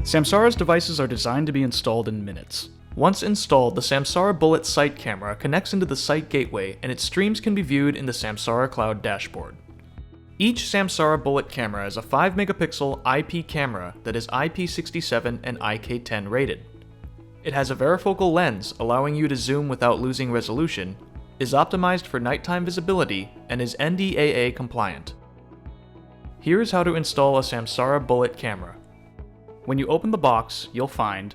Samsara's devices are designed to be installed in minutes. Once installed, the Samsara Bullet Sight camera connects into the Sight gateway and its streams can be viewed in the Samsara Cloud dashboard. Each Samsara Bullet camera is a 5-megapixel IP camera that is IP67 and IK10 rated. It has a varifocal lens allowing you to zoom without losing resolution, is optimized for nighttime visibility, and is NDAA compliant. Here is how to install a Samsara Bullet camera. When you open the box, you'll find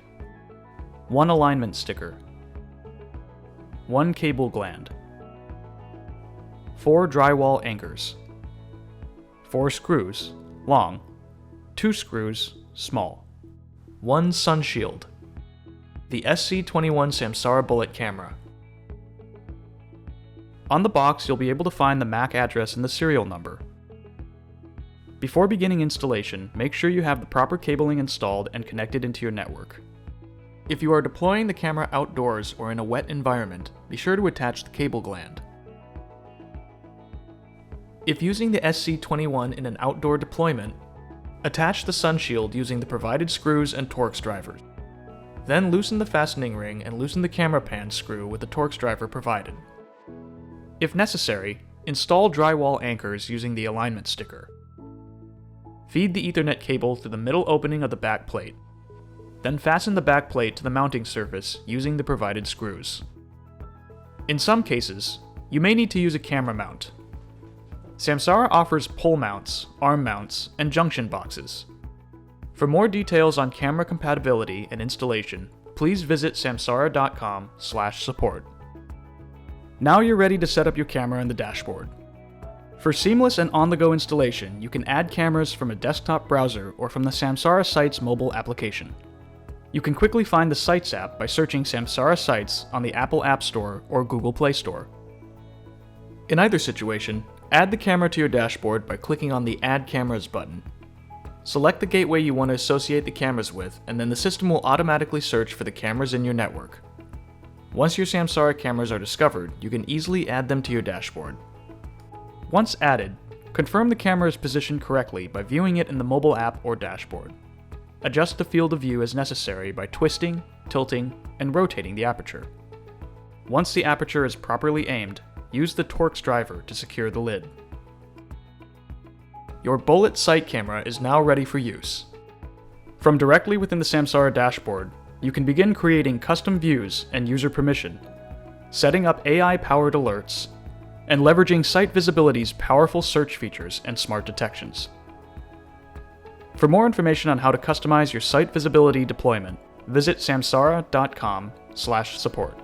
1 alignment sticker, 1 cable gland, 4 drywall anchors, 4 screws, long, 2 screws, small, 1 sun shield, the SC21 Samsara Bullet camera. On the box, you'll be able to find the MAC address and the serial number. Before beginning installation, make sure you have the proper cabling installed and connected into your network. If you are deploying the camera outdoors or in a wet environment, be sure to attach the cable gland. If using the SC21 in an outdoor deployment, attach the sun shield using the provided screws and Torx drivers. Then loosen the fastening ring and loosen the camera pan screw with the Torx driver provided. If necessary, install drywall anchors using the alignment sticker. Feed the Ethernet cable through the middle opening of the back plate. Then fasten the back plate to the mounting surface using the provided screws. In some cases, you may need to use a camera mount. Samsara offers pole mounts, arm mounts, and junction boxes. For more details on camera compatibility and installation, please visit samsara.com/support. Now you're ready to set up your camera in the dashboard. For seamless and on-the-go installation, you can add cameras from a desktop browser or from the Samsara Sights mobile application. You can quickly find the Sights app by searching Samsara Sights on the Apple App Store or Google Play Store. In either situation, add the camera to your dashboard by clicking on the Add Cameras button. Select the gateway you want to associate the cameras with, and then the system will automatically search for the cameras in your network. Once your Samsara cameras are discovered, you can easily add them to your dashboard. Once added, confirm the camera is positioned correctly by viewing it in the mobile app or dashboard. Adjust the field of view as necessary by twisting, tilting, and rotating the aperture. Once the aperture is properly aimed, use the Torx driver to secure the lid. Your Bullet Sight camera is now ready for use. From directly within the Samsara dashboard, you can begin creating custom views and user permission, setting up AI-powered alerts, and leveraging Sight Visibility's powerful search features and smart detections. For more information on how to customize your Sight Visibility deployment, visit samsara.com/support.